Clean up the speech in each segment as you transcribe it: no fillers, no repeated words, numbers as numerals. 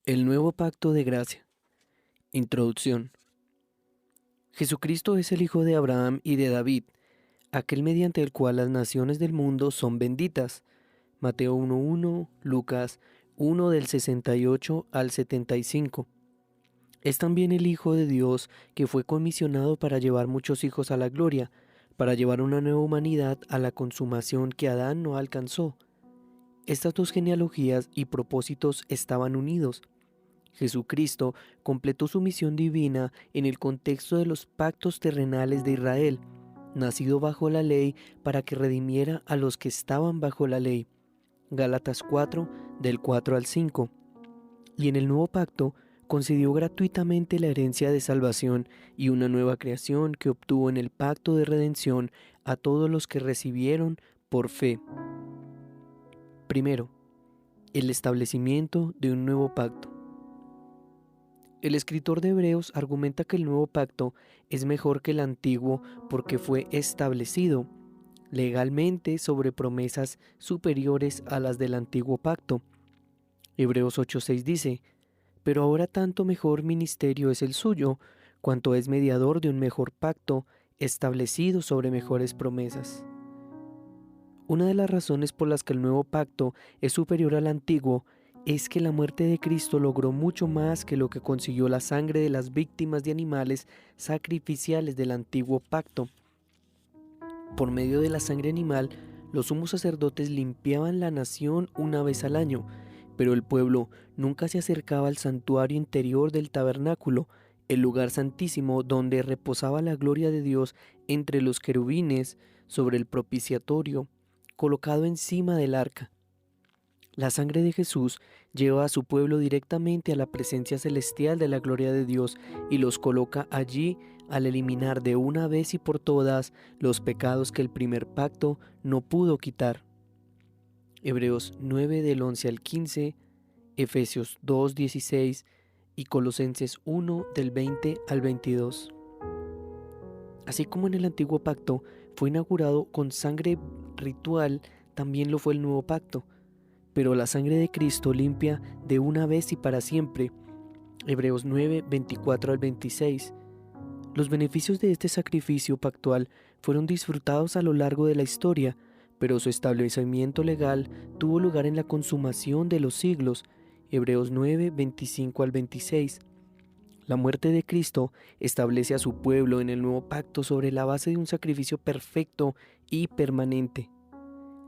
El nuevo pacto de gracia. Introducción. Jesucristo es el Hijo de Abraham y de David, aquel mediante el cual las naciones del mundo son benditas. Mateo 1:1, Lucas 1 del 68 al 75. Es también el Hijo de Dios que fue comisionado para llevar muchos hijos a la gloria, para llevar una nueva humanidad a la consumación que Adán no alcanzó. Estas dos genealogías y propósitos estaban unidos. Jesucristo completó su misión divina en el contexto de los pactos terrenales de Israel, nacido bajo la ley para que redimiera a los que estaban bajo la ley. Gálatas 4, del 4 al 5. Y en el nuevo pacto concedió gratuitamente la herencia de salvación y una nueva creación que obtuvo en el pacto de redención a todos los que recibieron por fe. Primero, el establecimiento de un nuevo pacto. El escritor de Hebreos argumenta que el nuevo pacto es mejor que el antiguo porque fue establecido legalmente sobre promesas superiores a las del antiguo pacto. Hebreos 8:6 dice: pero ahora tanto mejor ministerio es el suyo, cuanto es mediador de un mejor pacto establecido sobre mejores promesas. Una de las razones por las que el nuevo pacto es superior al antiguo es que la muerte de Cristo logró mucho más que lo que consiguió la sangre de las víctimas de animales sacrificiales del antiguo pacto. Por medio de la sangre animal, los sumos sacerdotes limpiaban la nación una vez al año, pero el pueblo nunca se acercaba al santuario interior del tabernáculo, el lugar santísimo donde reposaba la gloria de Dios entre los querubines sobre el propiciatorio, colocado encima del arca. La sangre de Jesús lleva a su pueblo directamente a la presencia celestial de la gloria de Dios y los coloca allí al eliminar de una vez y por todas los pecados que el primer pacto no pudo quitar. Hebreos 9 del 11 al 15, Efesios 2:16 y Colosenses 1 del 20 al 22. Así como en el antiguo pacto fue inaugurado con sangre ritual, también lo fue el nuevo pacto. Pero la sangre de Cristo limpia de una vez y para siempre. Hebreos 9, 24 al 26. Los beneficios de este sacrificio pactual fueron disfrutados a lo largo de la historia, pero su establecimiento legal tuvo lugar en la consumación de los siglos. Hebreos 9, 25 al 26. La muerte de Cristo establece a su pueblo en el nuevo pacto sobre la base de un sacrificio perfecto y permanente.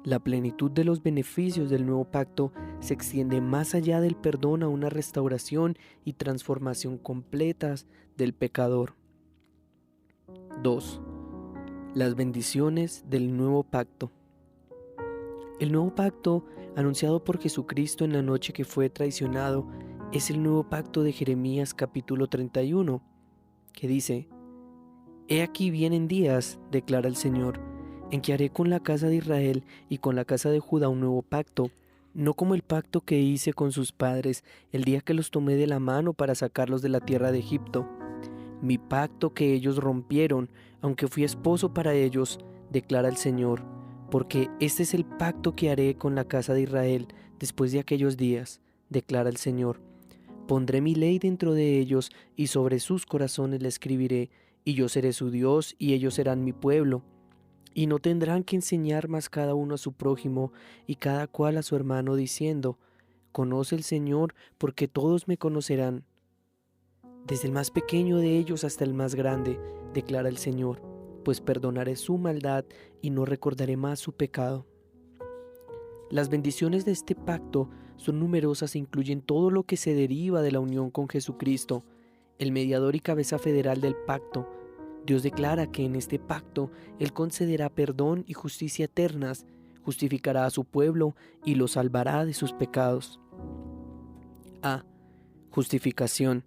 La plenitud de los beneficios del nuevo pacto se extiende más allá del perdón a una restauración y transformación completas del pecador. 2. Las bendiciones del nuevo pacto. El nuevo pacto, anunciado por Jesucristo en la noche que fue traicionado, es el nuevo pacto de Jeremías capítulo 31, que dice: He aquí vienen días, declara el Señor, en que haré con la casa de Israel y con la casa de Judá un nuevo pacto, no como el pacto que hice con sus padres el día que los tomé de la mano para sacarlos de la tierra de Egipto. Mi pacto que ellos rompieron, aunque fui esposo para ellos, declara el Señor, porque este es el pacto que haré con la casa de Israel después de aquellos días, declara el Señor. Pondré mi ley dentro de ellos y sobre sus corazones la escribiré, y yo seré su Dios y ellos serán mi pueblo. Y no tendrán que enseñar más cada uno a su prójimo y cada cual a su hermano diciendo: Conoce el Señor, porque todos me conocerán. Desde el más pequeño de ellos hasta el más grande, declara el Señor, pues perdonaré su maldad y no recordaré más su pecado. Las bendiciones de este pacto son numerosas e incluyen todo lo que se deriva de la unión con Jesucristo, el mediador y cabeza federal del pacto. Dios declara que en este pacto Él concederá perdón y justicia eternas, justificará a su pueblo y lo salvará de sus pecados. A. Justificación.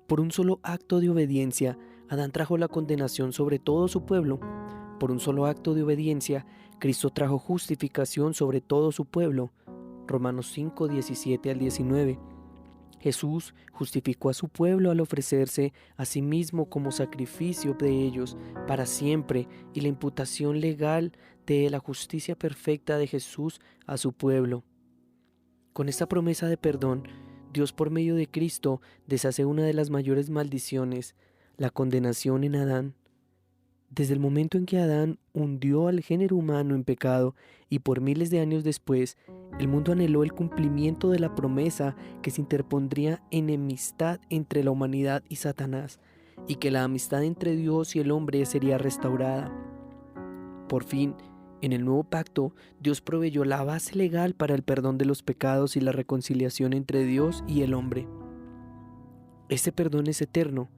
Por un solo acto de obediencia, Adán trajo la condenación sobre todo su pueblo. Por un solo acto de obediencia, Cristo trajo justificación sobre todo su pueblo. Romanos 5, 17 al 19. Jesús justificó a su pueblo al ofrecerse a sí mismo como sacrificio de ellos para siempre, y la imputación legal de la justicia perfecta de Jesús a su pueblo. Con esta promesa de perdón, Dios por medio de Cristo deshace una de las mayores maldiciones, la condenación en Adán. Desde el momento en que Adán hundió al género humano en pecado y por miles de años después, el mundo anheló el cumplimiento de la promesa que se interpondría enemistad entre la humanidad y Satanás, y que la amistad entre Dios y el hombre sería restaurada. Por fin, en el nuevo pacto, Dios proveyó la base legal para el perdón de los pecados y la reconciliación entre Dios y el hombre. Este perdón es eterno.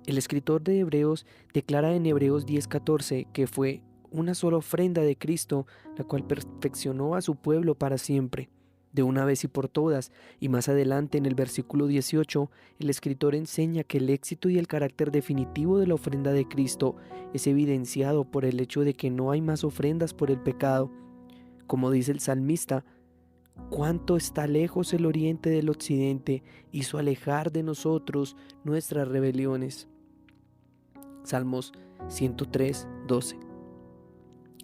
El escritor de Hebreos declara en Hebreos 10:14 que fue una sola ofrenda de Cristo, la cual perfeccionó a su pueblo para siempre, de una vez y por todas. Y más adelante en el versículo 18, el escritor enseña que el éxito y el carácter definitivo de la ofrenda de Cristo es evidenciado por el hecho de que no hay más ofrendas por el pecado. Como dice el salmista, cuánto está lejos el oriente del occidente, hizo alejar de nosotros nuestras rebeliones. Salmos 103:12.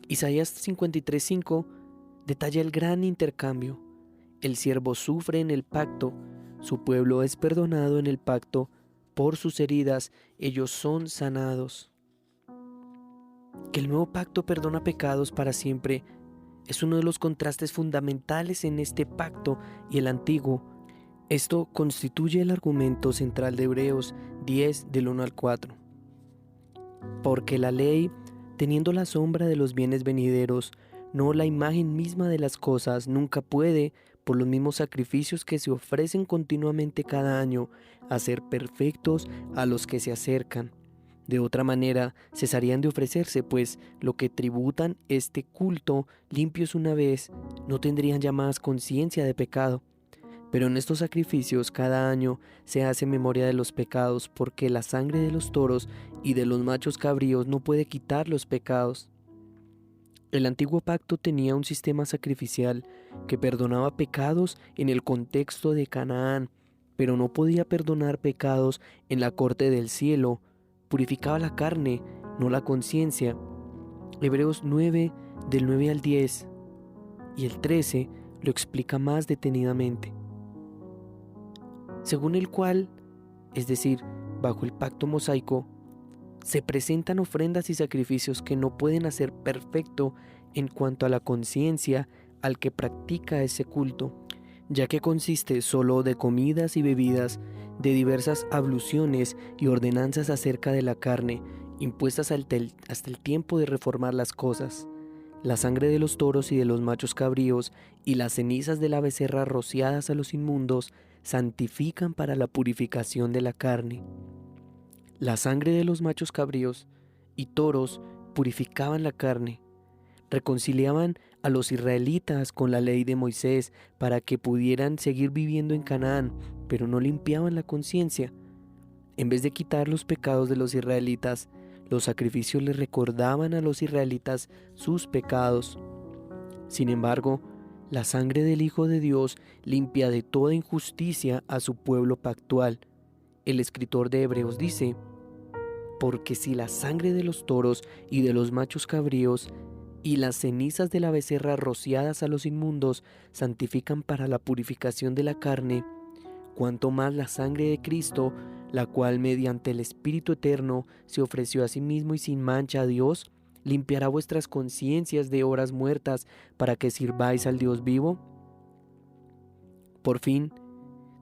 Isaías 53:5 detalla el gran intercambio. El siervo sufre en el pacto, su pueblo es perdonado en el pacto, por sus heridas ellos son sanados. Que el nuevo pacto perdona pecados para siempre es uno de los contrastes fundamentales en este pacto y el antiguo. Esto constituye el argumento central de Hebreos 10 del 1 al 4. Porque la ley, teniendo la sombra de los bienes venideros, no la imagen misma de las cosas, nunca puede, por los mismos sacrificios que se ofrecen continuamente cada año, hacer perfectos a los que se acercan. De otra manera, cesarían de ofrecerse, pues lo que tributan este culto, limpios una vez, no tendrían ya más conciencia de pecado. Pero en estos sacrificios cada año se hace memoria de los pecados, porque la sangre de los toros y de los machos cabríos no puede quitar los pecados. El antiguo pacto tenía un sistema sacrificial que perdonaba pecados en el contexto de Canaán, pero no podía perdonar pecados en la corte del cielo. Purificaba la carne, no la conciencia. Hebreos 9, del 9 al 10 y el 13 lo explica más detenidamente. Según el cual, es decir, bajo el pacto mosaico, se presentan ofrendas y sacrificios que no pueden hacer perfecto en cuanto a la conciencia al que practica ese culto, ya que consiste solo de comidas y bebidas, de diversas abluciones y ordenanzas acerca de la carne, impuestas hasta el tiempo de reformar las cosas. La sangre de los toros y de los machos cabríos y las cenizas de la becerra rociadas a los inmundos santifican para la purificación de la carne. La sangre de los machos cabríos y toros purificaban la carne, reconciliaban a los israelitas con la ley de Moisés para que pudieran seguir viviendo en Canaán, pero no limpiaban la conciencia. En vez de quitar los pecados de los israelitas, los sacrificios les recordaban a los israelitas sus pecados. Sin embargo, la sangre del Hijo de Dios limpia de toda injusticia a su pueblo pactual. El escritor de Hebreos dice: porque si la sangre de los toros y de los machos cabríos y las cenizas de la becerra rociadas a los inmundos santifican para la purificación de la carne, cuanto más la sangre de Cristo, la cual mediante el Espíritu Eterno se ofreció a sí mismo y sin mancha a Dios, limpiará vuestras conciencias de obras muertas para que sirváis al Dios vivo. Por fin,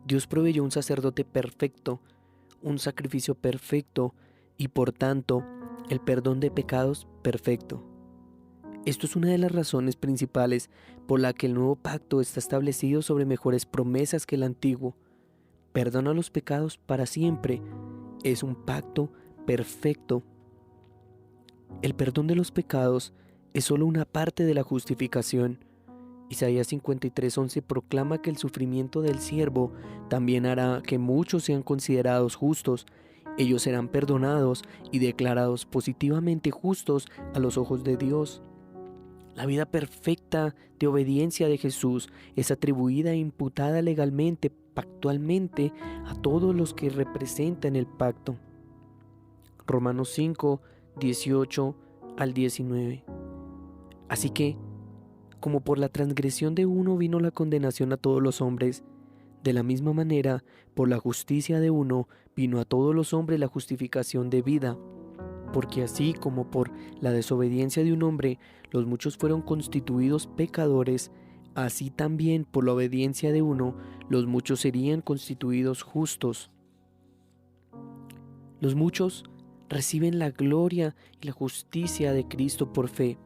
Dios proveyó un sacerdote perfecto, un sacrificio perfecto y por tanto el perdón de pecados perfecto. Esto es una de las razones principales por la que el nuevo pacto está establecido sobre mejores promesas que el antiguo. Perdona los pecados para siempre. Es un pacto perfecto. El perdón de los pecados es solo una parte de la justificación. Isaías 53:11 proclama que el sufrimiento del siervo también hará que muchos sean considerados justos. Ellos serán perdonados y declarados positivamente justos a los ojos de Dios. La vida perfecta de obediencia de Jesús es atribuida e imputada legalmente, pactualmente, a todos los que representan el pacto. Romanos 5, 18 al 19. Así que, como por la transgresión de uno vino la condenación a todos los hombres, De la misma manera, por la justicia de uno vino a todos los hombres la justificación de vida, porque así como por la desobediencia de un hombre los muchos fueron constituidos pecadores, así también por la obediencia de uno los muchos serían constituidos justos. Los muchos reciben la gloria y la justicia de Cristo por fe,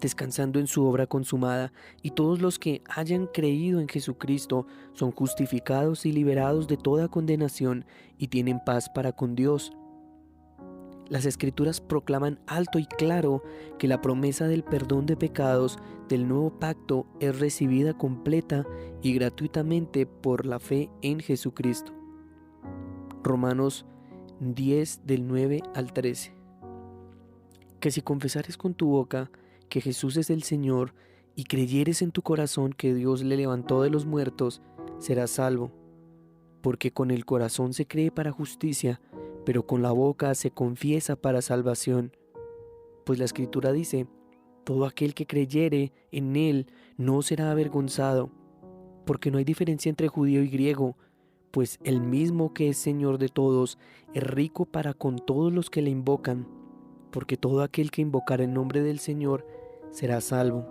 descansando en su obra consumada, y todos los que hayan creído en Jesucristo son justificados y liberados de toda condenación y tienen paz para con Dios. Las Escrituras proclaman alto y claro que la promesa del perdón de pecados del nuevo pacto es recibida completa y gratuitamente por la fe en Jesucristo. Romanos 10 del 9 al 13. Que si confesares con tu boca que Jesús es el Señor y creyeres en tu corazón que Dios le levantó de los muertos, serás salvo. Porque con el corazón se cree para justicia, pero con la boca se confiesa para salvación. Pues la Escritura dice, todo aquel que creyere en Él no será avergonzado, porque no hay diferencia entre judío y griego, pues el mismo que es Señor de todos es rico para con todos los que le invocan, porque todo aquel que invocar el nombre del Señor será salvo.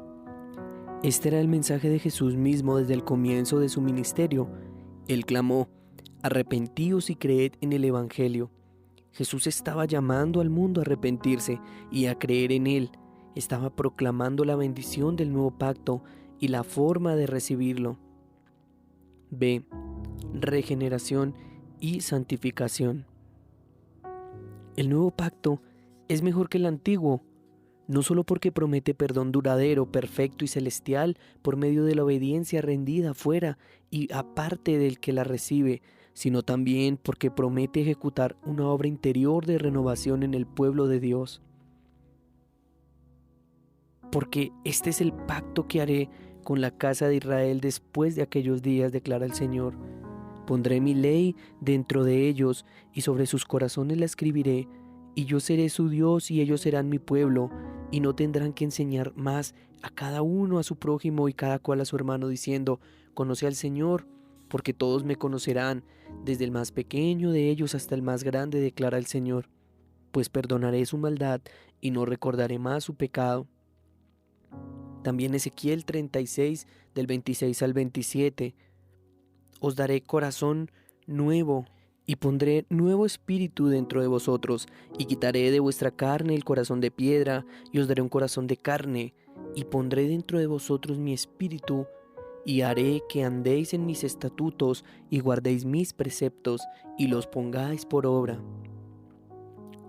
Este era el mensaje de Jesús mismo desde el comienzo de su ministerio. Él clamó, arrepentíos y creed en el Evangelio. Jesús estaba llamando al mundo a arrepentirse y a creer en Él. Estaba proclamando la bendición del nuevo pacto y la forma de recibirlo. B. Regeneración y santificación. El nuevo pacto es mejor que el antiguo, no solo porque promete perdón duradero, perfecto y celestial por medio de la obediencia rendida fuera y aparte del que la recibe, sino también porque promete ejecutar una obra interior de renovación en el pueblo de Dios. Porque este es el pacto que haré con la casa de Israel después de aquellos días, declara el Señor. Pondré mi ley dentro de ellos y sobre sus corazones la escribiré, y yo seré su Dios y ellos serán mi pueblo, y no tendrán que enseñar más a cada uno a su prójimo y cada cual a su hermano, diciendo, conoce al Señor, porque todos me conocerán, desde el más pequeño de ellos hasta el más grande, declara el Señor, pues perdonaré su maldad y no recordaré más su pecado. También Ezequiel 36, del 26 al 27, os daré corazón nuevo y pondré nuevo espíritu dentro de vosotros, y quitaré de vuestra carne el corazón de piedra, y os daré un corazón de carne, y pondré dentro de vosotros mi espíritu, y haré que andéis en mis estatutos, y guardéis mis preceptos, y los pongáis por obra.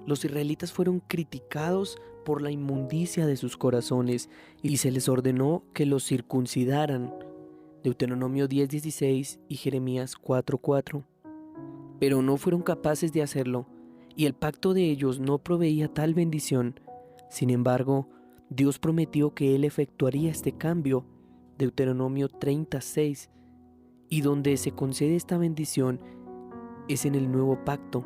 Los israelitas fueron criticados por la inmundicia de sus corazones, y se les ordenó que los circuncidaran. Deuteronomio 10:16 y Jeremías 4:4. Pero no fueron capaces de hacerlo, y el pacto de ellos no proveía tal bendición. Sin embargo, Dios prometió que Él efectuaría este cambio, Deuteronomio 36, y donde se concede esta bendición es en el nuevo pacto.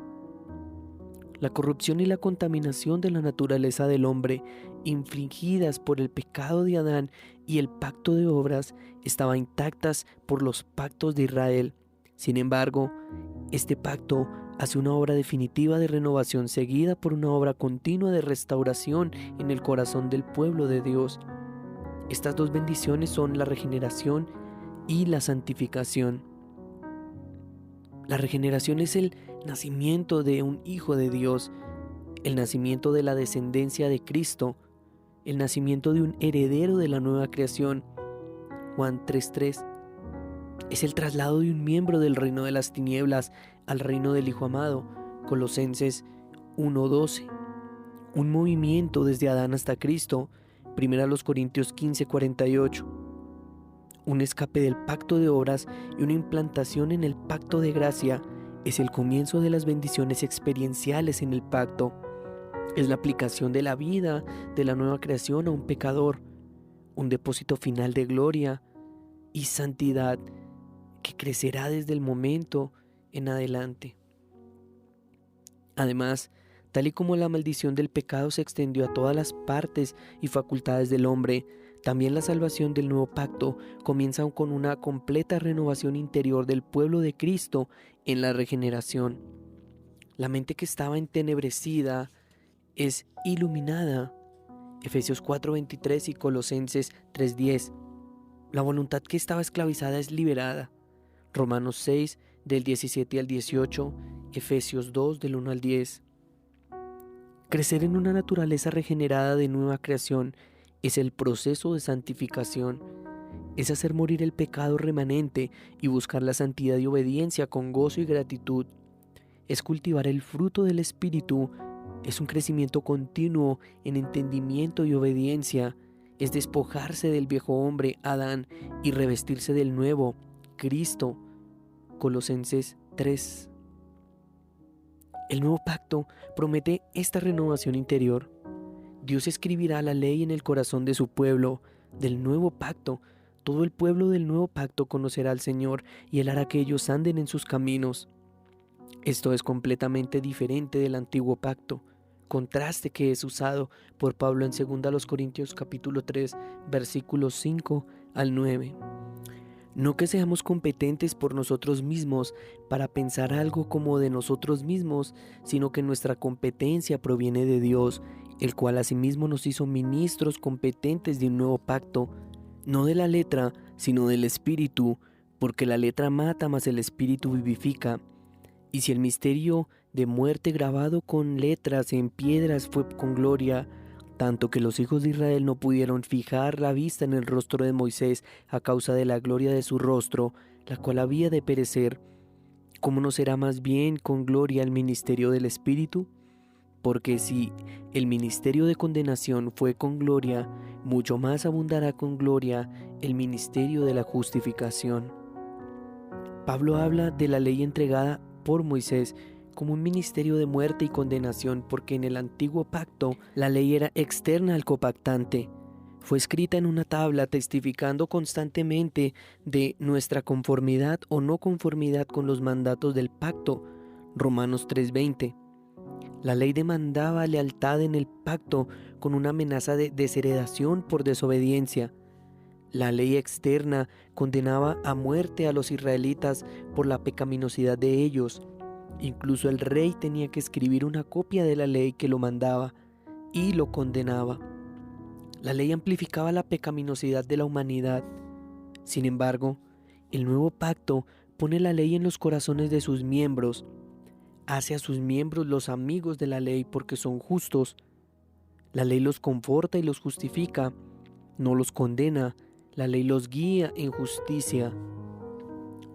La corrupción y la contaminación de la naturaleza del hombre, infligidas por el pecado de Adán y el pacto de obras, estaban intactas por los pactos de Israel. Sin embargo, este pacto hace una obra definitiva de renovación seguida por una obra continua de restauración en el corazón del pueblo de Dios. Estas dos bendiciones son la regeneración y la santificación. La regeneración es el nacimiento de un hijo de Dios, el nacimiento de la descendencia de Cristo, el nacimiento de un heredero de la nueva creación. Juan 3:3. Es el traslado de un miembro del reino de las tinieblas al reino del Hijo amado. Colosenses 1:12. Un movimiento desde Adán hasta Cristo. 1 Corintios 15:48. Un escape del pacto de obras y una implantación en el pacto de gracia. Es el comienzo de las bendiciones experienciales en el pacto. Es la aplicación de la vida de la nueva creación a un pecador. Un depósito final de gloria y santidad que crecerá desde el momento en adelante. Además, tal y como la maldición del pecado se extendió a todas las partes y facultades del hombre, También la salvación del nuevo pacto comienza con una completa renovación interior del pueblo de Cristo en la regeneración. La mente que estaba entenebrecida es iluminada. Efesios 4:23 y Colosenses 3:10. La voluntad que estaba esclavizada es liberada. Romanos 6 del 17 al 18, Efesios 2 del 1 al 10. Crecer en una naturaleza regenerada de nueva creación es el proceso de santificación. Es hacer morir el pecado remanente y buscar la santidad y obediencia con gozo y gratitud. Es cultivar el fruto del Espíritu. Es un crecimiento continuo en entendimiento y obediencia. Es despojarse del viejo hombre, Adán, y revestirse del nuevo, Cristo. Colosenses 3. El nuevo pacto promete esta renovación interior. Dios escribirá la ley en el corazón de su pueblo, del nuevo pacto. Todo el pueblo del nuevo pacto conocerá al Señor y Él hará que ellos anden en sus caminos. Esto es completamente diferente del antiguo pacto, contraste que es usado por Pablo en 2 Corintios capítulo 3, versículos 5 al 9. No que seamos competentes por nosotros mismos para pensar algo como de nosotros mismos, sino que nuestra competencia proviene de Dios, el cual asimismo nos hizo ministros competentes de un nuevo pacto, no de la letra, sino del Espíritu, porque la letra mata, mas el Espíritu vivifica. Y si el misterio de muerte grabado con letras en piedras fue con gloria, tanto que los hijos de Israel no pudieron fijar la vista en el rostro de Moisés a causa de la gloria de su rostro, la cual había de perecer, ¿cómo no será más bien con gloria el ministerio del Espíritu? Porque si el ministerio de condenación fue con gloria, mucho más abundará con gloria el ministerio de la justificación. Pablo habla de la ley entregada por Moisés como un ministerio de muerte y condenación, porque en el antiguo pacto la ley era externa al copactante. Fue escrita en una tabla testificando constantemente de nuestra conformidad o no conformidad con los mandatos del pacto. Romanos 3:20. La ley demandaba lealtad en el pacto con una amenaza de desheredación por desobediencia. La ley externa condenaba a muerte a los israelitas por la pecaminosidad de ellos. Incluso el rey tenía que escribir una copia de la ley que lo mandaba y lo condenaba. La ley amplificaba la pecaminosidad de la humanidad. Sin embargo, el nuevo pacto pone la ley en los corazones de sus miembros. Hace a sus miembros los amigos de la ley porque son justos. La ley los conforta y los justifica, no los condena. La ley los guía en justicia.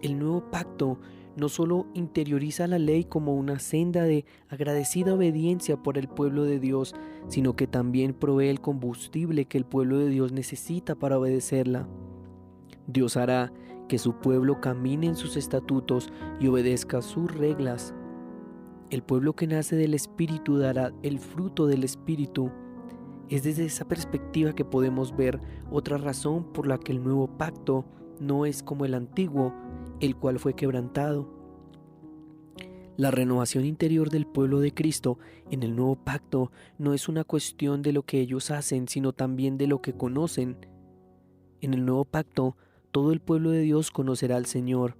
El nuevo pacto no solo interioriza la ley como una senda de agradecida obediencia por el pueblo de Dios, sino que también provee el combustible que el pueblo de Dios necesita para obedecerla. Dios hará que su pueblo camine en sus estatutos y obedezca sus reglas. El pueblo que nace del Espíritu dará el fruto del Espíritu. Es desde esa perspectiva que podemos ver otra razón por la que el nuevo pacto no es como el antiguo, el cual fue quebrantado. La renovación interior del pueblo de Cristo en el nuevo pacto no es una cuestión de lo que ellos hacen, sino también de lo que conocen. En el nuevo pacto, todo el pueblo de Dios conocerá al Señor.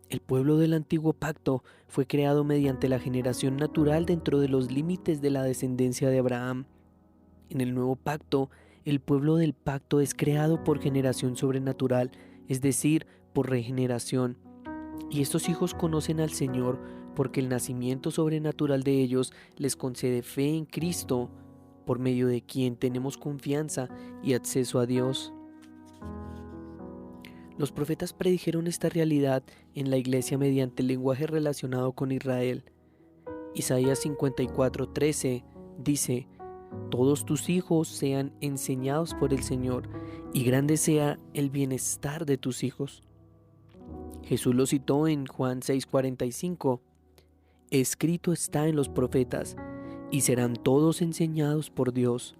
El pueblo del antiguo pacto fue creado mediante la generación natural dentro de los límites de la descendencia de Abraham. En el nuevo pacto, el pueblo del pacto es creado por generación sobrenatural, es decir, por regeneración. Y estos hijos conocen al Señor porque el nacimiento sobrenatural de ellos les concede fe en Cristo, por medio de quien tenemos confianza y acceso a Dios. Los profetas predijeron esta realidad en la iglesia mediante el lenguaje relacionado con Israel. Isaías 54:13 dice: todos tus hijos sean enseñados por el Señor, y grande sea el bienestar de tus hijos. Jesús lo citó en Juan 6:45. Escrito está en los profetas, y serán todos enseñados por Dios.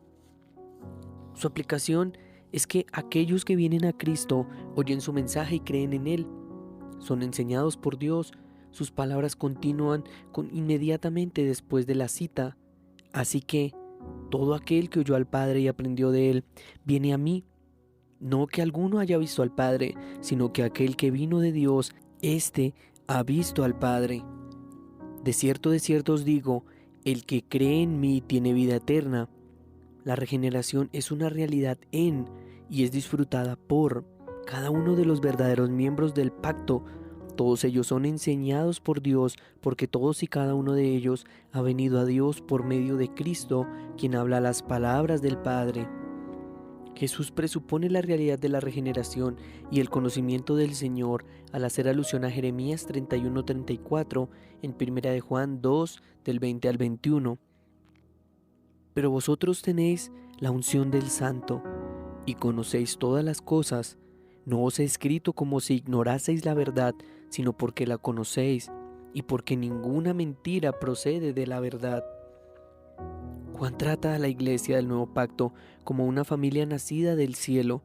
Su aplicación es que aquellos que vienen a Cristo oyen su mensaje y creen en Él. Son enseñados por Dios. Sus palabras continúan inmediatamente después de la cita. Así que todo aquel que oyó al Padre y aprendió de Él, viene a mí. No que alguno haya visto al Padre, sino que aquel que vino de Dios, éste ha visto al Padre. De cierto os digo, el que cree en mí tiene vida eterna. La regeneración es una realidad en y es disfrutada por cada uno de los verdaderos miembros del pacto. Todos ellos son enseñados por Dios, porque todos y cada uno de ellos ha venido a Dios por medio de Cristo, quien habla las palabras del Padre. Jesús presupone la realidad de la regeneración y el conocimiento del Señor al hacer alusión a Jeremías 31:34 en 1 de Juan 2 del 20 al 21. Pero vosotros tenéis la unción del Santo y conocéis todas las cosas. No os he escrito como si ignoraseis la verdad, sino porque la conocéis y porque ninguna mentira procede de la verdad. Juan trata a la iglesia del nuevo pacto como una familia nacida del cielo,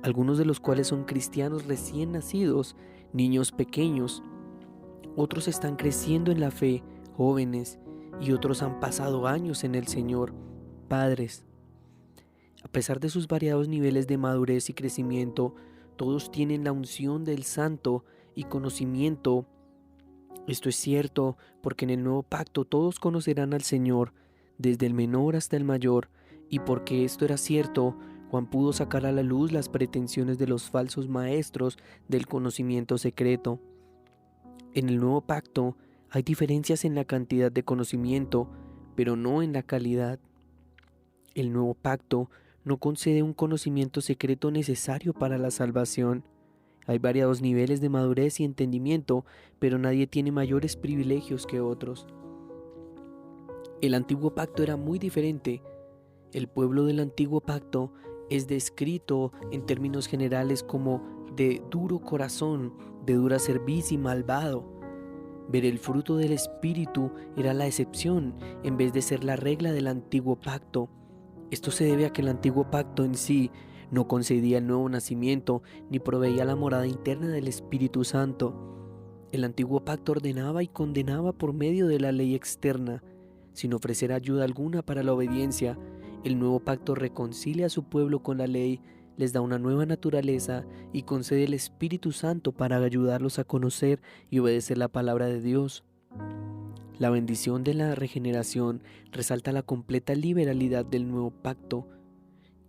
algunos de los cuales son cristianos recién nacidos, niños pequeños. Otros están creciendo en la fe, jóvenes, y otros han pasado años en el Señor, padres. A pesar de sus variados niveles de madurez y crecimiento, todos tienen la unción del Santo y conocimiento. Esto es cierto porque en el nuevo pacto todos conocerán al Señor, desde el menor hasta el mayor, y porque esto era cierto, Juan pudo sacar a la luz las pretensiones de los falsos maestros del conocimiento secreto. En el nuevo pacto hay diferencias en la cantidad de conocimiento, pero no en la calidad. El nuevo pacto no concede un conocimiento secreto necesario para la salvación. Hay variados niveles de madurez y entendimiento, pero nadie tiene mayores privilegios que otros. El antiguo pacto era muy diferente. El pueblo del antiguo pacto es descrito en términos generales como de duro corazón, de dura cerviz y malvado. Ver el fruto del Espíritu era la excepción en vez de ser la regla del antiguo pacto. Esto se debe a que el antiguo pacto en sí no concedía el nuevo nacimiento ni proveía la morada interna del Espíritu Santo. El antiguo pacto ordenaba y condenaba por medio de la ley externa, sin ofrecer ayuda alguna para la obediencia. El nuevo pacto reconcilia a su pueblo con la ley, les da una nueva naturaleza y concede el Espíritu Santo para ayudarlos a conocer y obedecer la palabra de Dios. La bendición de la regeneración resalta la completa liberalidad del nuevo pacto.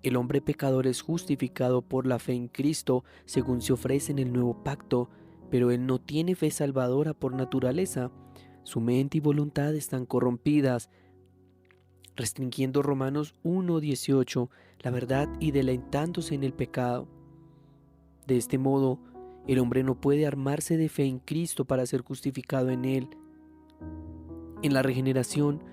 El hombre pecador es justificado por la fe en Cristo según se ofrece en el nuevo pacto, pero él no tiene fe salvadora por naturaleza. Su mente y voluntad están corrompidas, restringiendo Romanos 1:18, la verdad y deleitándose en el pecado. De este modo, el hombre no puede armarse de fe en Cristo para ser justificado en él. En la regeneración,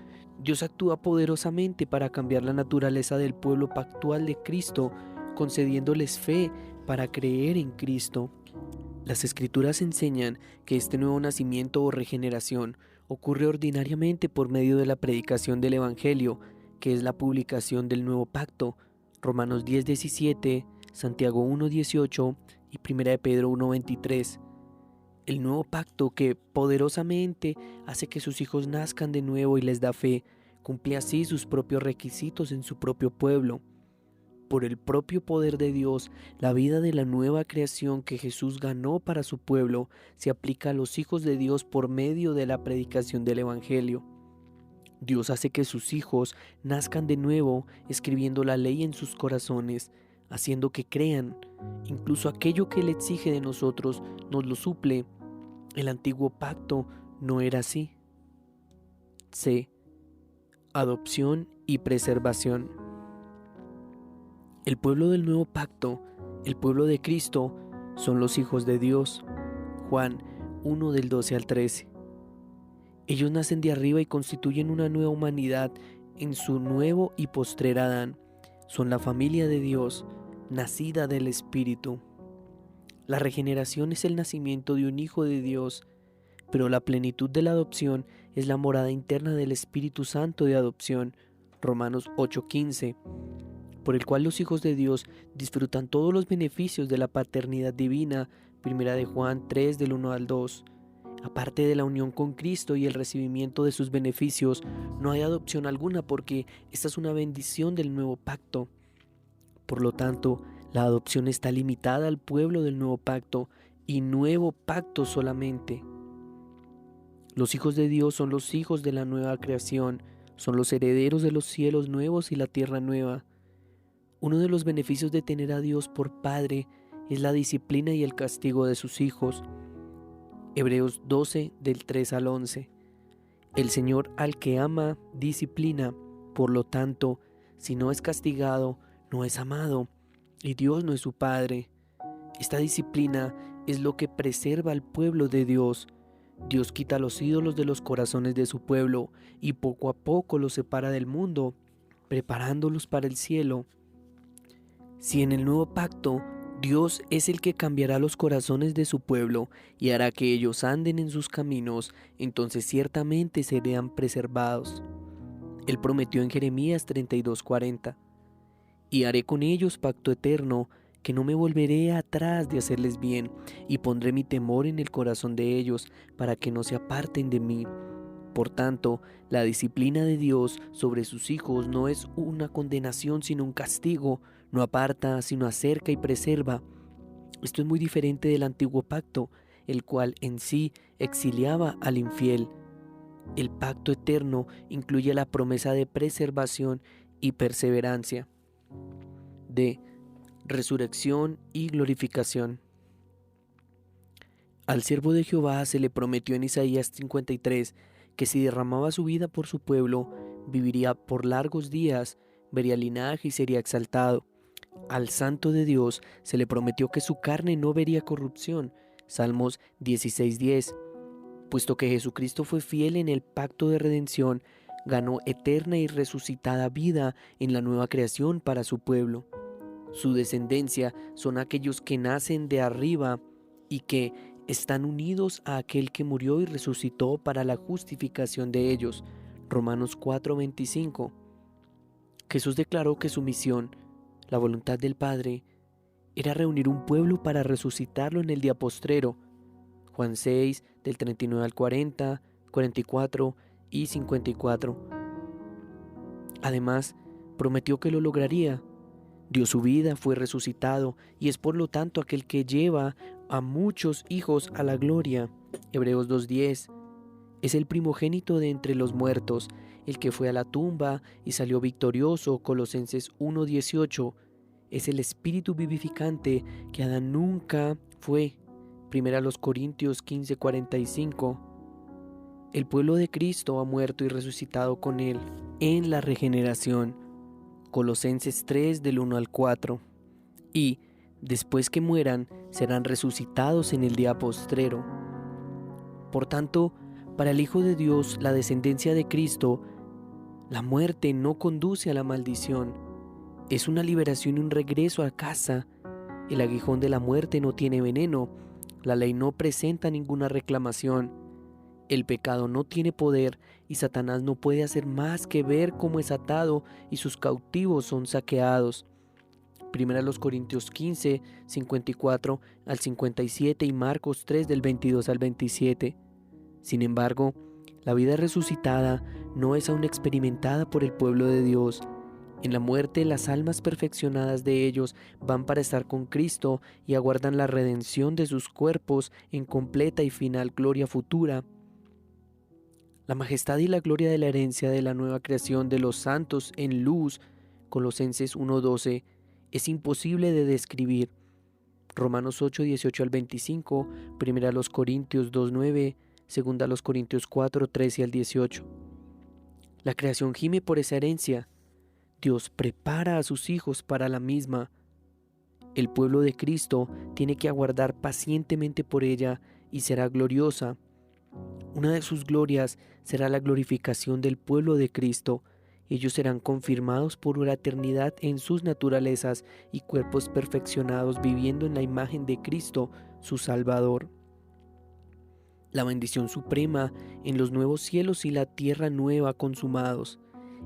Dios actúa poderosamente para cambiar la naturaleza del pueblo pactual de Cristo, concediéndoles fe para creer en Cristo. Las Escrituras enseñan que este nuevo nacimiento o regeneración ocurre ordinariamente por medio de la predicación del Evangelio, que es la publicación del nuevo pacto, Romanos 10:17, Santiago 1:18 y 1 de Pedro 1:23. El nuevo pacto que poderosamente hace que sus hijos nazcan de nuevo y les da fe, cumple así sus propios requisitos en su propio pueblo. Por el propio poder de Dios, la vida de la nueva creación que Jesús ganó para su pueblo se aplica a los hijos de Dios por medio de la predicación del Evangelio. Dios hace que sus hijos nazcan de nuevo, escribiendo la ley en sus corazones, haciendo que crean. Incluso aquello que Él exige de nosotros nos lo suple. El antiguo pacto no era así. C. Adopción y preservación. El pueblo del nuevo pacto, el pueblo de Cristo, son los hijos de Dios. Juan 1 del 12 al 13. Ellos nacen de arriba y constituyen una nueva humanidad en su nuevo y postrer Adán. Son la familia de Dios, nacida del Espíritu. La regeneración es el nacimiento de un hijo de Dios, pero la plenitud de la adopción es la morada interna del Espíritu Santo de adopción, Romanos 8:15, por el cual los hijos de Dios disfrutan todos los beneficios de la paternidad divina, 1 de Juan 3 del 1 al 2. Aparte de la unión con Cristo y el recibimiento de sus beneficios, no hay adopción alguna porque esta es una bendición del nuevo pacto. Por lo tanto, La adopción está limitada al pueblo del nuevo pacto y nuevo pacto solamente. Los hijos de Dios son los hijos de la nueva creación, son los herederos de los cielos nuevos y la tierra nueva. Uno de los beneficios de tener a Dios por Padre es la disciplina y el castigo de sus hijos. Hebreos 12, del 3 al 11. El Señor al que ama, disciplina. Por lo tanto, si no es castigado, no es amado, y Dios no es su Padre. Esta disciplina es lo que preserva al pueblo de Dios. Dios quita los ídolos de los corazones de su pueblo y poco a poco los separa del mundo, preparándolos para el cielo. Si en el nuevo pacto Dios es el que cambiará los corazones de su pueblo y hará que ellos anden en sus caminos, entonces ciertamente serán preservados. Él prometió en Jeremías 32:40, y haré con ellos pacto eterno, que no me volveré atrás de hacerles bien, y pondré mi temor en el corazón de ellos, para que no se aparten de mí. Por tanto, la disciplina de Dios sobre sus hijos no es una condenación, sino un castigo. No aparta, sino acerca y preserva. Esto es muy diferente del antiguo pacto, el cual en sí exiliaba al infiel. El pacto eterno incluye la promesa de preservación y perseverancia, de resurrección y glorificación. Al siervo de Jehová se le prometió en Isaías 53 que si derramaba su vida por su pueblo, viviría por largos días, vería linaje y sería exaltado. Al santo de Dios se le prometió que su carne no vería corrupción. Salmos 16:10. Puesto que Jesucristo fue fiel en el pacto de redención, ganó eterna y resucitada vida en la nueva creación para su pueblo. Su descendencia son aquellos que nacen de arriba y que están unidos a aquel que murió y resucitó para la justificación de ellos. Romanos 4:25. Jesús declaró que su misión, la voluntad del Padre, era reunir un pueblo para resucitarlo en el día postrero. Juan 6, del 39 al 40, 44 y 54. Además, prometió que lo lograría. Dio su vida, fue resucitado y es por lo tanto aquel que lleva a muchos hijos a la gloria. Hebreos 2:10. Es el primogénito de entre los muertos, el que fue a la tumba y salió victorioso. Colosenses 1:18. Es el espíritu vivificante que Adán nunca fue. Primera los Corintios 15:45. El pueblo de Cristo ha muerto y resucitado con él en la regeneración. Colosenses 3 del 1 al 4. Y, después que mueran, serán resucitados en el día postrero. Por tanto, para el Hijo de Dios, la descendencia de Cristo, la muerte no conduce a la maldición. Es una liberación y un regreso a casa. El aguijón de la muerte no tiene veneno. La ley no presenta ninguna reclamación. El pecado no tiene poder y Satanás no puede hacer más que ver cómo es atado y sus cautivos son saqueados. Primera los Corintios 15, 54 al 57 y Marcos 3 del 22 al 27. Sin embargo, la vida resucitada no es aún experimentada por el pueblo de Dios. En la muerte, las almas perfeccionadas de ellos van para estar con Cristo y aguardan la redención de sus cuerpos en completa y final gloria futura. La majestad y la gloria de la herencia de la nueva creación de los santos en luz, Colosenses 1:12, es imposible de describir. Romanos 8:18 al 25, Primera los Corintios 2:9, Segunda los Corintios 4:13 al 18. La creación gime por esa herencia. Dios prepara a sus hijos para la misma. El pueblo de Cristo tiene que aguardar pacientemente por ella y será gloriosa. Una de sus glorias será la glorificación del pueblo de Cristo. Ellos serán confirmados por la eternidad en sus naturalezas y cuerpos perfeccionados viviendo en la imagen de Cristo, su Salvador. La bendición suprema en los nuevos cielos y la tierra nueva consumados.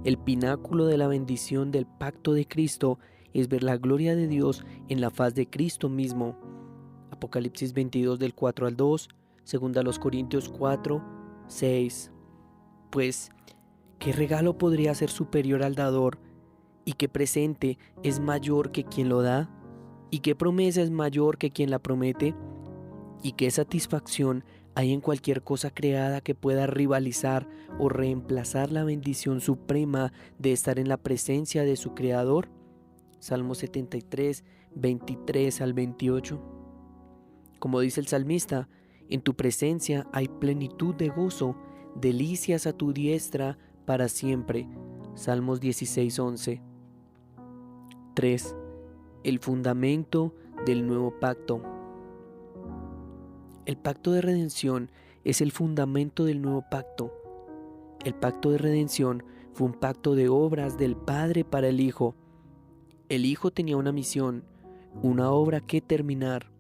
El pináculo de la bendición del pacto de Cristo es ver la gloria de Dios en la faz de Cristo mismo. Apocalipsis 22 del 4 al 2, Segunda los Corintios 4, 6. Pues, ¿qué regalo podría ser superior al dador? ¿Y qué presente es mayor que quien lo da? ¿Y qué promesa es mayor que quien la promete? ¿Y qué satisfacción hay en cualquier cosa creada que pueda rivalizar o reemplazar la bendición suprema de estar en la presencia de su Creador? Salmo 73, 23 al 28. Como dice el salmista, en tu presencia hay plenitud de gozo, delicias a tu diestra para siempre. Salmos 16, 11. 3. El fundamento del nuevo pacto. El pacto de redención es el fundamento del nuevo pacto. El pacto de redención fue un pacto de obras del Padre para el Hijo. El Hijo tenía una misión, una obra que terminar,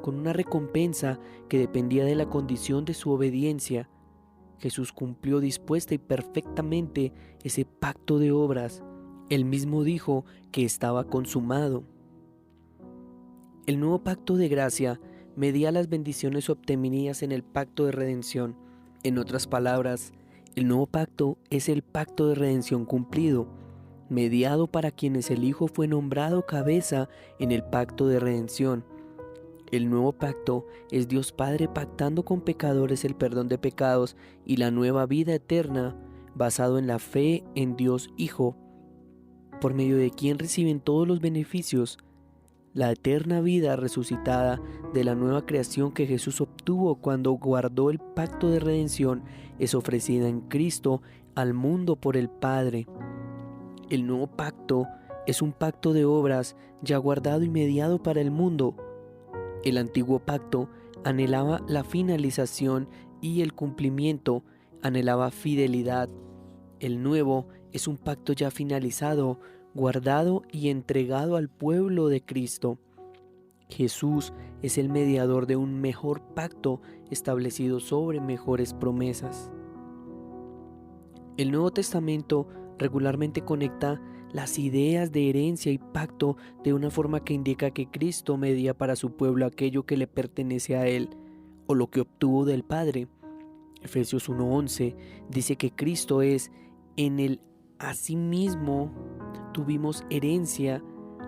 con una recompensa que dependía de la condición de su obediencia. Jesús cumplió dispuesta y perfectamente ese pacto de obras. Él mismo dijo que estaba consumado. El nuevo pacto de gracia medía las bendiciones obtenidas en el pacto de redención. En otras palabras, el nuevo pacto es el pacto de redención cumplido, mediado para quienes el Hijo fue nombrado cabeza en el pacto de redención. El nuevo pacto es Dios Padre pactando con pecadores el perdón de pecados y la nueva vida eterna, basado en la fe en Dios Hijo, por medio de quien reciben todos los beneficios. La eterna vida resucitada de la nueva creación que Jesús obtuvo cuando guardó el pacto de redención es ofrecida en Cristo al mundo por el Padre. El nuevo pacto es un pacto de obras ya guardado y mediado para el mundo. El antiguo pacto anhelaba la finalización y el cumplimiento, anhelaba fidelidad. El nuevo es un pacto ya finalizado, guardado y entregado al pueblo de Cristo. Jesús es el mediador de un mejor pacto establecido sobre mejores promesas. El Nuevo Testamento regularmente conecta las ideas de herencia y pacto de una forma que indica que Cristo media para su pueblo aquello que le pertenece a Él o lo que obtuvo del Padre. Efesios 1:11 dice que Cristo es en Él asimismo tuvimos herencia,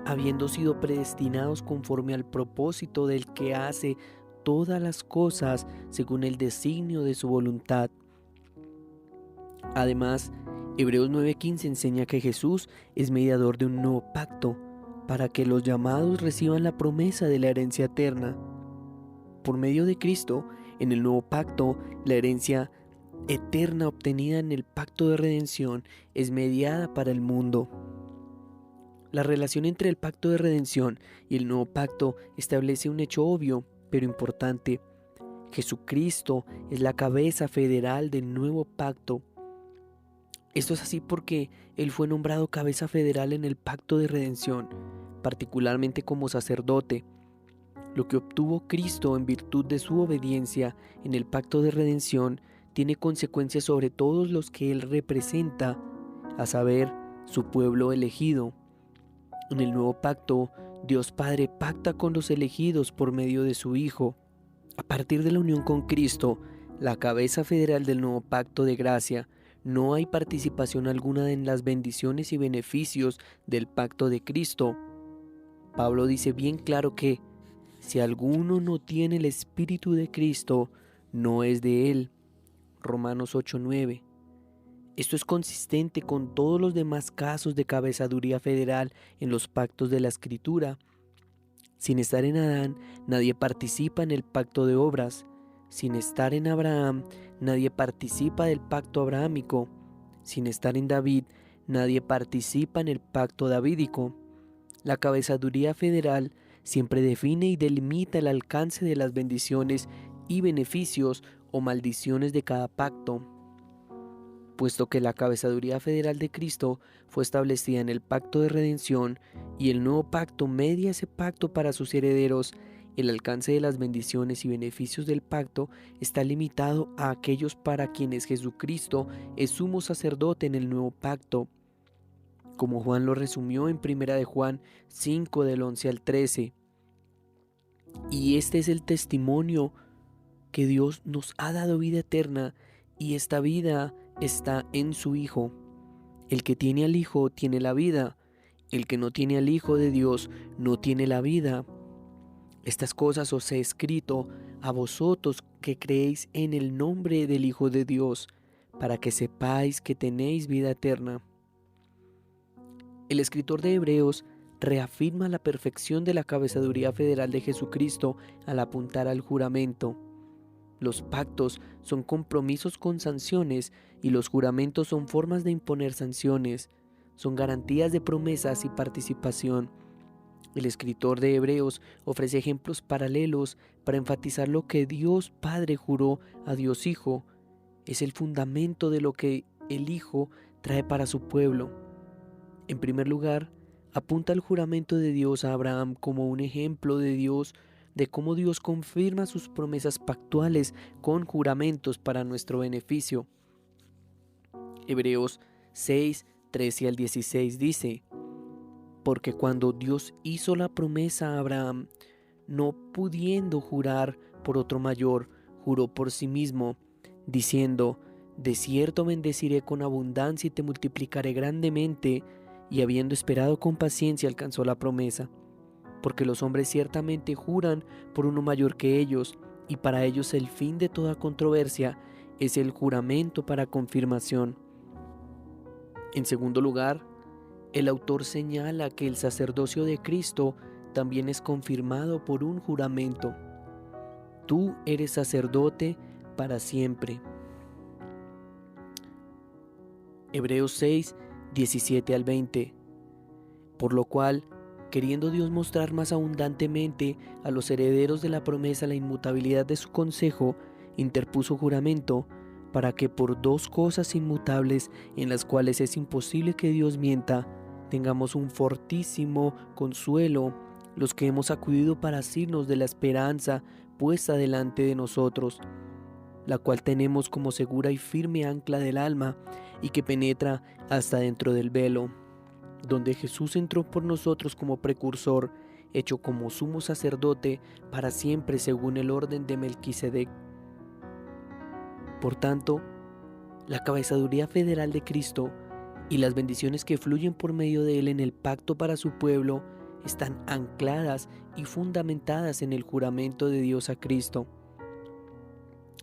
habiendo sido predestinados conforme al propósito del que hace todas las cosas según el designio de su voluntad. Además, Hebreos 9:15 enseña que Jesús es mediador de un nuevo pacto para que los llamados reciban la promesa de la herencia eterna. Por medio de Cristo, en el nuevo pacto, la herencia eterna obtenida en el pacto de redención es mediada para el mundo. La relación entre el pacto de redención y el nuevo pacto establece un hecho obvio, pero importante. Jesucristo es la cabeza federal del nuevo pacto. Esto es así porque Él fue nombrado cabeza federal en el pacto de redención, particularmente como sacerdote. Lo que obtuvo Cristo en virtud de su obediencia en el pacto de redención tiene consecuencias sobre todos los que Él representa, a saber, su pueblo elegido. En el nuevo pacto, Dios Padre pacta con los elegidos por medio de su Hijo. A partir de la unión con Cristo, la cabeza federal del nuevo pacto de gracia, no hay participación alguna en las bendiciones y beneficios del pacto de Cristo. Pablo dice bien claro que, si alguno no tiene el Espíritu de Cristo, no es de él. Romanos 8:9. Esto es consistente con todos los demás casos de cabezaduría federal en los pactos de la Escritura. Sin estar en Adán, nadie participa en el pacto de obras. Sin estar en Abraham, nadie participa del pacto abrahámico. Sin estar en David, nadie participa en el pacto davídico. La cabezaduría federal siempre define y delimita el alcance de las bendiciones y beneficios o maldiciones de cada pacto. Puesto que la cabezaduría federal de Cristo fue establecida en el pacto de redención y el nuevo pacto media ese pacto para sus herederos, el alcance de las bendiciones y beneficios del pacto está limitado a aquellos para quienes Jesucristo es sumo sacerdote en el nuevo pacto, como Juan lo resumió en 1 de Juan 5 del 11 al 13. Y este es el testimonio que Dios nos ha dado vida eterna, y esta vida está en su Hijo. El que tiene al Hijo tiene la vida, El que no tiene al Hijo de Dios no tiene la vida. Estas cosas os he escrito a vosotros que creéis en el nombre del Hijo de Dios, para que sepáis que tenéis vida eterna. El escritor de Hebreos reafirma la perfección de la cabezaduría federal de Jesucristo al apuntar al juramento. Los pactos son compromisos con sanciones y los juramentos son formas de imponer sanciones. Son garantías de promesas y participación. El escritor de Hebreos ofrece ejemplos paralelos para enfatizar lo que Dios Padre juró a Dios Hijo. Es el fundamento de lo que el Hijo trae para su pueblo. En primer lugar, apunta al juramento de Dios a Abraham como un ejemplo de Dios, de cómo Dios confirma sus promesas pactuales con juramentos para nuestro beneficio. Hebreos 6, 13 al 16 dice: porque cuando Dios hizo la promesa a Abraham, no pudiendo jurar por otro mayor, juró por sí mismo, diciendo: de cierto bendeciré con abundancia y te multiplicaré grandemente. Y habiendo esperado con paciencia, alcanzó la promesa. Porque los hombres ciertamente juran por uno mayor que ellos, y para ellos el fin de toda controversia es el juramento para confirmación. En segundo lugar, el autor señala que el sacerdocio de Cristo también es confirmado por un juramento. Tú eres sacerdote para siempre. Hebreos 6, 17 al 20. Por lo cual, queriendo Dios mostrar más abundantemente a los herederos de la promesa la inmutabilidad de su consejo, interpuso juramento, para que por dos cosas inmutables en las cuales es imposible que Dios mienta, tengamos un fortísimo consuelo los que hemos acudido para asirnos de la esperanza puesta delante de nosotros, la cual tenemos como segura y firme ancla del alma y que penetra hasta dentro del velo, donde Jesús entró por nosotros como precursor, hecho como sumo sacerdote para siempre según el orden de Melquisedec. Por tanto, la cabezaduría federal de Cristo y las bendiciones que fluyen por medio de él en el pacto para su pueblo están ancladas y fundamentadas en el juramento de Dios a Cristo.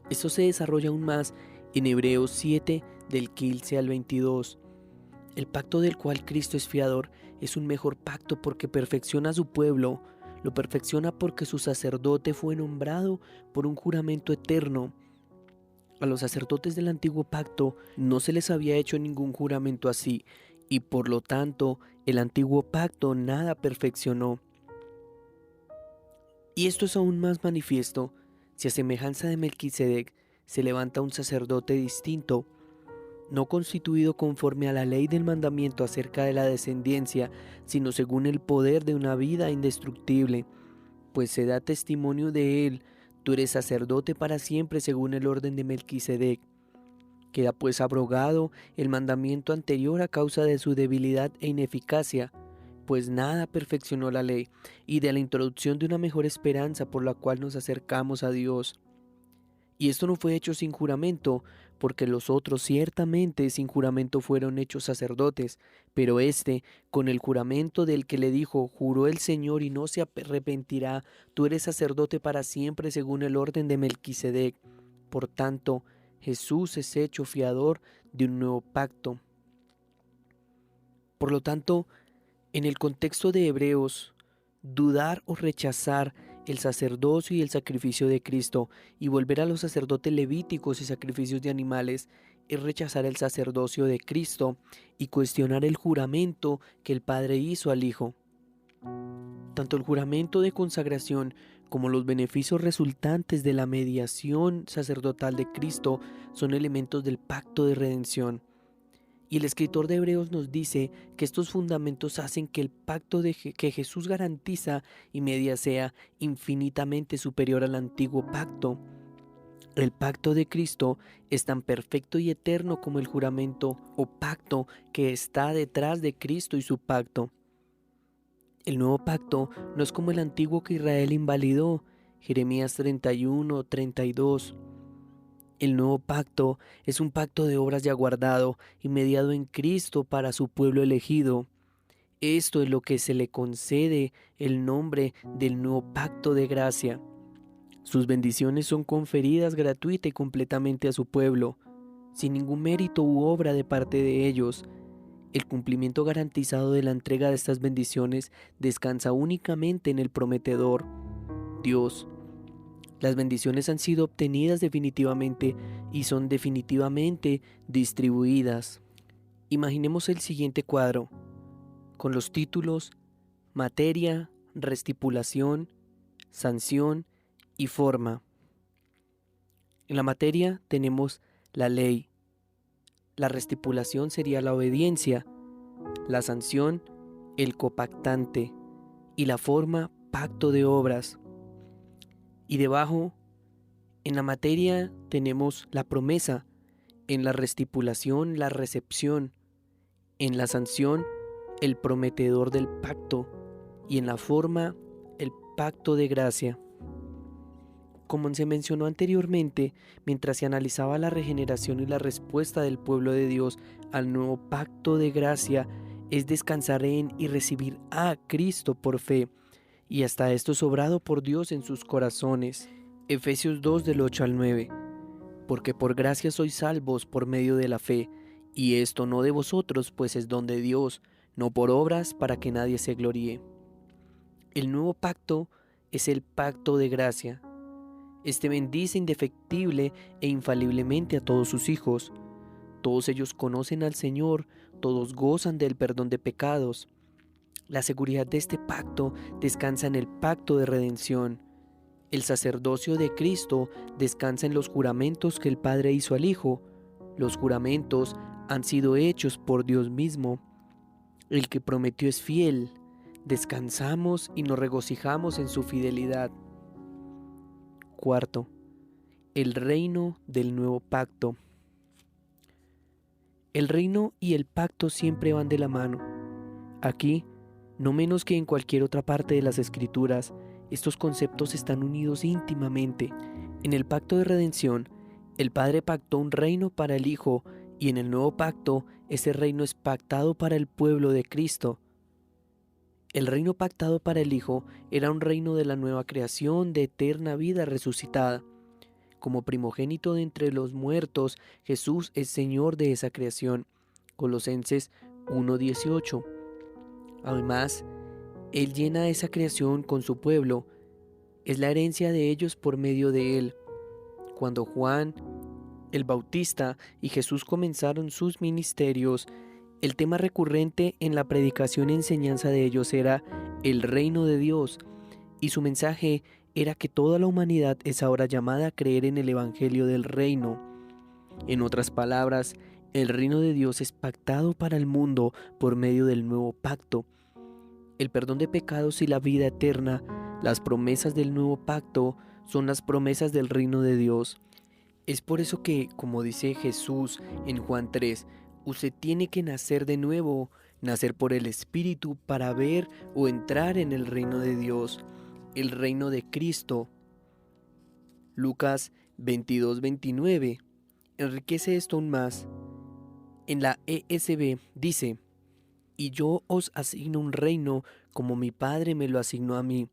Esto se desarrolla aún más en Hebreos 7 del 15 al 22. El pacto del cual Cristo es fiador es un mejor pacto porque perfecciona a su pueblo, lo perfecciona porque su sacerdote fue nombrado por un juramento eterno. A los sacerdotes del antiguo pacto no se les había hecho ningún juramento así, y por lo tanto el antiguo pacto nada perfeccionó. Y esto es aún más manifiesto si a semejanza de Melquisedec se levanta un sacerdote distinto, no constituido conforme a la ley del mandamiento acerca de la descendencia, sino según el poder de una vida indestructible, pues se da testimonio de él: tú eres sacerdote para siempre según el orden de Melquisedec. Queda pues abrogado el mandamiento anterior a causa de su debilidad e ineficacia, pues nada perfeccionó la ley, y de la introducción de una mejor esperanza por la cual nos acercamos a Dios. Y esto no fue hecho sin juramento, porque los otros ciertamente sin juramento fueron hechos sacerdotes, pero éste, con el juramento del que le dijo: juró el Señor y no se arrepentirá, tú eres sacerdote para siempre según el orden de Melquisedec. Por tanto, Jesús es hecho fiador de un nuevo pacto. Por lo tanto, en el contexto de Hebreos, dudar o rechazar el sacerdocio y el sacrificio de Cristo y volver a los sacerdotes levíticos y sacrificios de animales es rechazar el sacerdocio de Cristo y cuestionar el juramento que el Padre hizo al Hijo. Tanto el juramento de consagración como los beneficios resultantes de la mediación sacerdotal de Cristo son elementos del pacto de redención. Y el escritor de Hebreos nos dice que estos fundamentos hacen que el pacto que Jesús garantiza y media sea infinitamente superior al antiguo pacto. El pacto de Cristo es tan perfecto y eterno como el juramento o pacto que está detrás de Cristo y su pacto. El nuevo pacto no es como el antiguo que Israel invalidó, Jeremías 31, 32. El nuevo pacto es un pacto de obras ya guardado y mediado en Cristo para su pueblo elegido. Esto es lo que se le concede el nombre del nuevo pacto de gracia. Sus bendiciones son conferidas gratuita y completamente a su pueblo, sin ningún mérito u obra de parte de ellos. El cumplimiento garantizado de la entrega de estas bendiciones descansa únicamente en el prometedor, Dios. Las bendiciones han sido obtenidas definitivamente y son definitivamente distribuidas. Imaginemos el siguiente cuadro, con los títulos materia, restipulación, sanción y forma. En la materia tenemos la ley, la restipulación sería la obediencia, la sanción, el copactante y la forma, pacto de obras. Y debajo, en la materia tenemos la promesa, en la restipulación, la recepción, en la sanción, el prometedor del pacto y en la forma, el pacto de gracia. Como se mencionó anteriormente, mientras se analizaba la regeneración y la respuesta del pueblo de Dios al nuevo pacto de gracia, es descansar en y recibir a Cristo por fe, y hasta esto sobrado por Dios en sus corazones. Efesios 2 del 8 al 9. Porque por gracia sois salvos por medio de la fe, y esto no de vosotros, pues es don de Dios, no por obras para que nadie se gloríe. El nuevo pacto es el pacto de gracia. Este bendice indefectible e infaliblemente a todos sus hijos. Todos ellos conocen al Señor, todos gozan del perdón de pecados. La seguridad de este pacto descansa en el pacto de redención. El sacerdocio de Cristo descansa en los juramentos que el Padre hizo al Hijo. Los juramentos han sido hechos por Dios mismo. El que prometió es fiel. Descansamos y nos regocijamos en su fidelidad. Cuarto, el reino del nuevo pacto. El reino y el pacto siempre van de la mano. Aquí, no menos que en cualquier otra parte de las Escrituras, estos conceptos están unidos íntimamente. En el pacto de redención, el Padre pactó un reino para el Hijo, y en el nuevo pacto, ese reino es pactado para el pueblo de Cristo. El reino pactado para el Hijo era un reino de la nueva creación, de eterna vida resucitada. Como primogénito de entre los muertos, Jesús es Señor de esa creación. Colosenses 1:18. Además, Él llena esa creación con su pueblo. Es la herencia de ellos por medio de Él. Cuando Juan el Bautista y Jesús comenzaron sus ministerios, el tema recurrente en la predicación y enseñanza de ellos era el reino de Dios, y su mensaje era que toda la humanidad es ahora llamada a creer en el evangelio del reino. En otras palabras, el reino de Dios es pactado para el mundo por medio del nuevo pacto. El perdón de pecados y la vida eterna, las promesas del nuevo pacto, son las promesas del reino de Dios. Es por eso que, como dice Jesús en Juan 3, usted tiene que nacer de nuevo, nacer por el Espíritu para ver o entrar en el reino de Dios, el reino de Cristo. Lucas 22:29 enriquece esto aún más. En la ESV dice, y yo os asigno un reino como mi Padre me lo asignó a mí.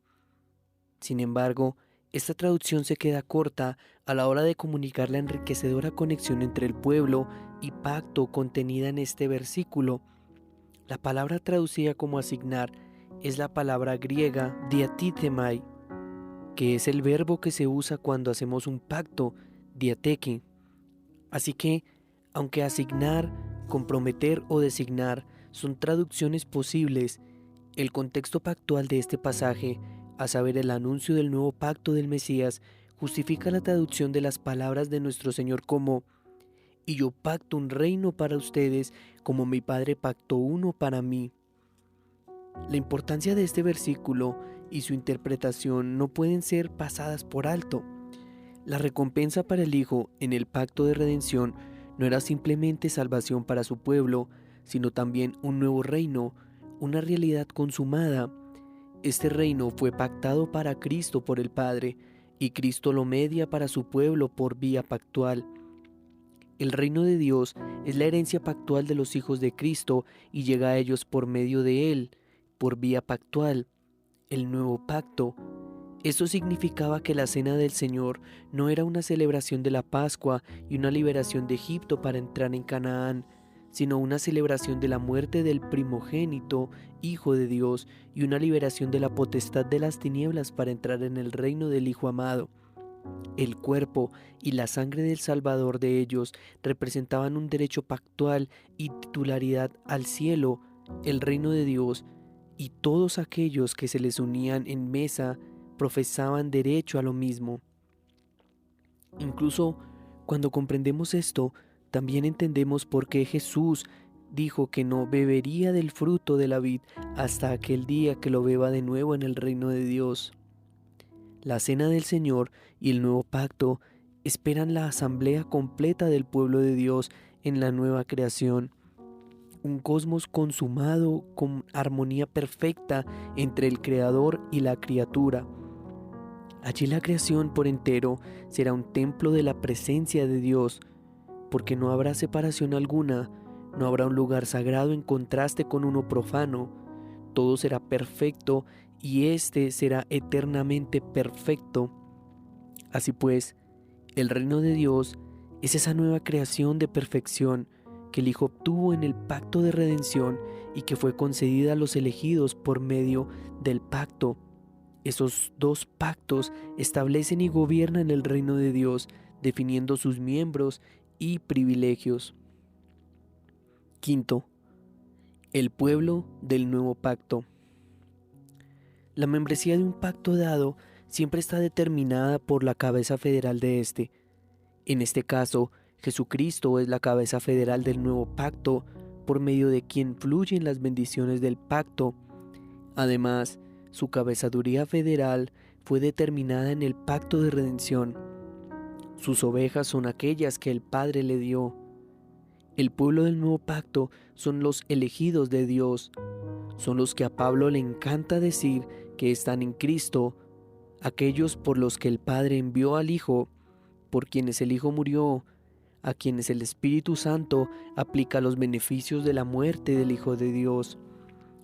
Sin embargo, esta traducción se queda corta a la hora de comunicar la enriquecedora conexión entre el pueblo y pacto contenida en este versículo. La palabra traducida como asignar es la palabra griega diatithemai, que es el verbo que se usa cuando hacemos un pacto, diateke. Así que, aunque asignar, comprometer o designar son traducciones posibles, el contexto pactual de este pasaje, a saber el anuncio del nuevo pacto del Mesías, justifica la traducción de las palabras de nuestro Señor como y yo pacto un reino para ustedes como mi Padre pactó uno para mí. La importancia de este versículo y su interpretación no pueden ser pasadas por alto. La recompensa para el Hijo en el pacto de redención no era simplemente salvación para su pueblo, sino también un nuevo reino, una realidad consumada. Este reino fue pactado para Cristo por el Padre, y Cristo lo media para su pueblo por vía pactual. El reino de Dios es la herencia pactual de los hijos de Cristo y llega a ellos por medio de Él, por vía pactual, el nuevo pacto. Eso significaba que la cena del Señor no era una celebración de la Pascua y una liberación de Egipto para entrar en Canaán, sino una celebración de la muerte del primogénito, Hijo de Dios, y una liberación de la potestad de las tinieblas para entrar en el reino del Hijo amado. El cuerpo y la sangre del Salvador de ellos representaban un derecho pactual y titularidad al cielo, el reino de Dios, y todos aquellos que se les unían en mesa profesaban derecho a lo mismo. Incluso cuando comprendemos esto, también entendemos por qué Jesús dijo que no bebería del fruto de la vid hasta aquel día que lo beba de nuevo en el reino de Dios. La cena del Señor y el nuevo pacto esperan la asamblea completa del pueblo de Dios en la nueva creación, un cosmos consumado con armonía perfecta entre el Creador y la criatura. Allí la creación por entero será un templo de la presencia de Dios, porque no habrá separación alguna, no habrá un lugar sagrado en contraste con uno profano, todo será perfecto y éste será eternamente perfecto. Así pues, el reino de Dios es esa nueva creación de perfección que el Hijo obtuvo en el pacto de redención y que fue concedida a los elegidos por medio del pacto. Esos dos pactos establecen y gobiernan el reino de Dios, definiendo sus miembros y privilegios. Quinto, el pueblo del nuevo pacto. La membresía de un pacto dado siempre está determinada por la cabeza federal de este. En este caso, Jesucristo es la cabeza federal del nuevo pacto, por medio de quien fluyen las bendiciones del pacto. Además, su cabezaduría federal fue determinada en el pacto de redención. Sus ovejas son aquellas que el Padre le dio. El pueblo del nuevo pacto son los elegidos de Dios. Son los que a Pablo le encanta decir que están en Cristo, aquellos por los que el Padre envió al Hijo, por quienes el Hijo murió, a quienes el Espíritu Santo aplica los beneficios de la muerte del Hijo de Dios.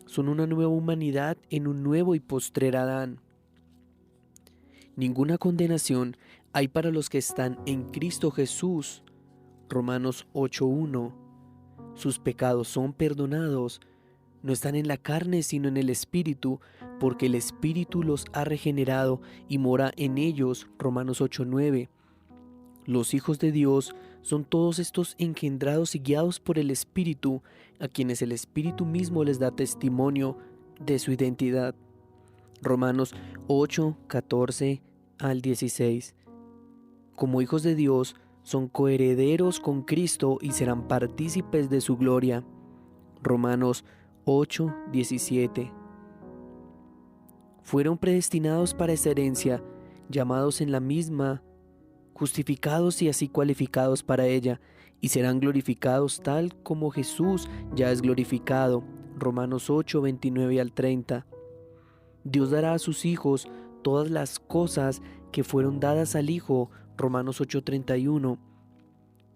Son una nueva humanidad en un nuevo y postrer Adán. Ninguna condenación hay para los que están en Cristo Jesús. Romanos 8:1. Sus pecados son perdonados. No están en la carne sino en el Espíritu, porque el Espíritu los ha regenerado y mora en ellos. Romanos 8:9. Los hijos de Dios son todos estos engendrados y guiados por el Espíritu, a quienes el Espíritu mismo les da testimonio de su identidad. Romanos 8:14 al 16. Como hijos de Dios, son coherederos con Cristo y serán partícipes de su gloria. Romanos 8:17. Fueron predestinados para esta herencia, llamados en la misma, justificados y así cualificados para ella, y serán glorificados tal como Jesús ya es glorificado. Romanos 8:29 al 30. Dios dará a sus hijos todas las cosas que fueron dadas al Hijo. Romanos 8:31.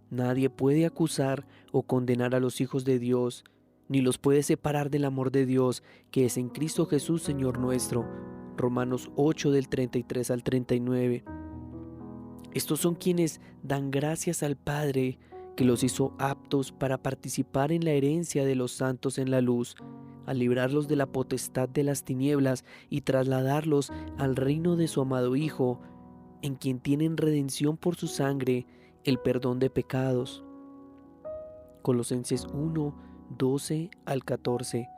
Nadie puede acusar o condenar a los hijos de Dios, ni los puede separar del amor de Dios que es en Cristo Jesús Señor nuestro. Romanos 8 del 33 al 39. Estos son quienes dan gracias al Padre que los hizo aptos para participar en la herencia de los santos en la luz, al librarlos de la potestad de las tinieblas y trasladarlos al reino de su amado Hijo, en quien tienen redención por su sangre, el perdón de pecados. Colosenses 1, 12 al 14.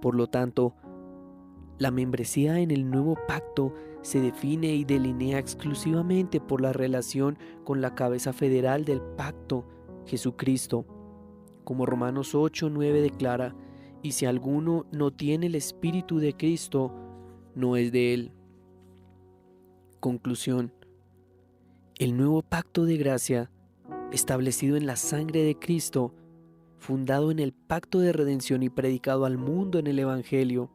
Por lo tanto, la membresía en el nuevo pacto se define y delinea exclusivamente por la relación con la cabeza federal del pacto, Jesucristo. Como Romanos 8:9 declara, y si alguno no tiene el Espíritu de Cristo, no es de él. Conclusión. El nuevo pacto de gracia, establecido en la sangre de Cristo, fundado en el pacto de redención y predicado al mundo en el Evangelio,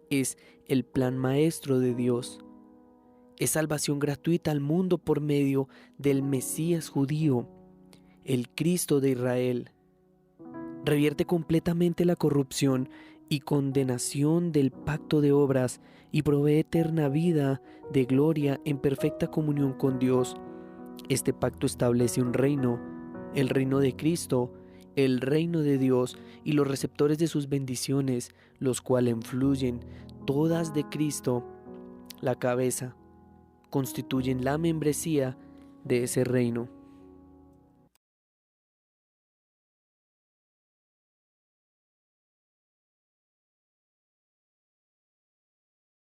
es el plan maestro de Dios. Es salvación gratuita al mundo por medio del Mesías judío. el Cristo de Israel. Revierte completamente la corrupción y condenación del pacto de obras y provee eterna vida de gloria en perfecta comunión con Dios. Este pacto establece un reino, el reino de Cristo, el reino de Dios y los receptores de sus bendiciones, los cuales fluyen todas de Cristo, la cabeza, constituyen la membresía de ese reino.